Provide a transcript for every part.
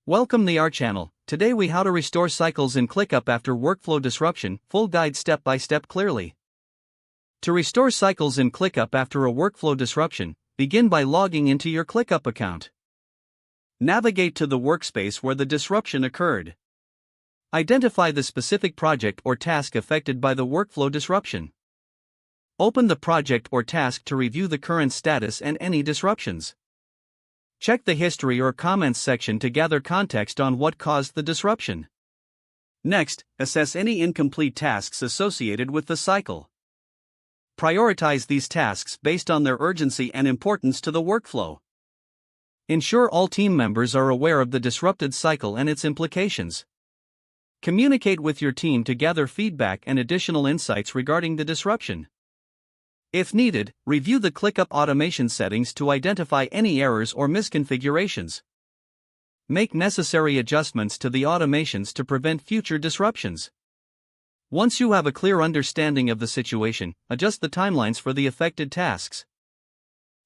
Welcome to our channel. Today we how to restore cycles in ClickUp after workflow disruption, full guide step by step clearly. To restore cycles in ClickUp after a workflow disruption, begin by logging into your ClickUp account. Navigate to the workspace where the disruption occurred. Identify the specific project or task affected by the workflow disruption. Open the project or task to review the current status and any disruptions. Check the history or comments section to gather context on what caused the disruption. Next, assess any incomplete tasks associated with the cycle. Prioritize these tasks based on their urgency and importance to the workflow. Ensure all team members are aware of the disrupted cycle and its implications. Communicate with your team to gather feedback and additional insights regarding the disruption. If needed, review the ClickUp automation settings to identify any errors or misconfigurations. Make necessary adjustments to the automations to prevent future disruptions. Once you have a clear understanding of the situation, adjust the timelines for the affected tasks.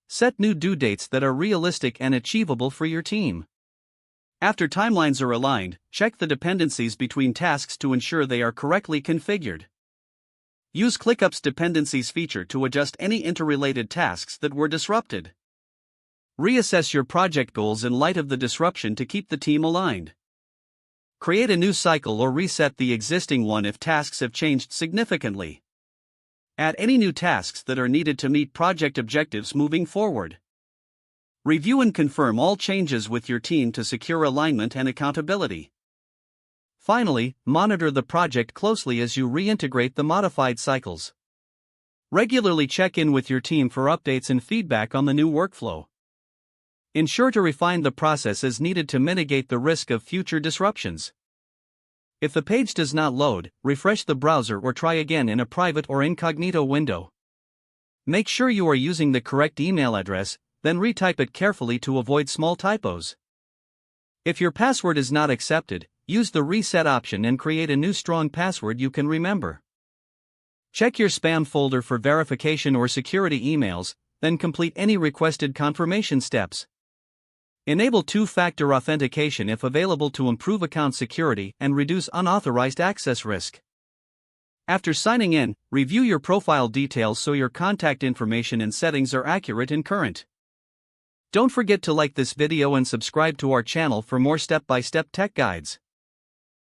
Set new due dates that are realistic and achievable for your team. After timelines are aligned, check the dependencies between tasks to ensure they are correctly configured. Use ClickUp's Dependencies feature to adjust any interrelated tasks that were disrupted. Reassess your project goals in light of the disruption to keep the team aligned. Create a new cycle or reset the existing one if tasks have changed significantly. Add any new tasks that are needed to meet project objectives moving forward. Review and confirm all changes with your team to secure alignment and accountability. Finally, monitor the project closely as you reintegrate the modified cycles. Regularly check in with your team for updates and feedback on the new workflow. Ensure to refine the process as needed to mitigate the risk of future disruptions. If the page does not load, refresh the browser or try again in a private or incognito window. Make sure you are using the correct email address, then retype it carefully to avoid small typos. If your password is not accepted, use the reset option and create a new strong password you can remember. Check your spam folder for verification or security emails, then complete any requested confirmation steps. Enable two-factor authentication if available to improve account security and reduce unauthorized access risk. After signing in, review your profile details so your contact information and settings are accurate and current. Don't forget to like this video and subscribe to our channel for more step-by-step tech guides.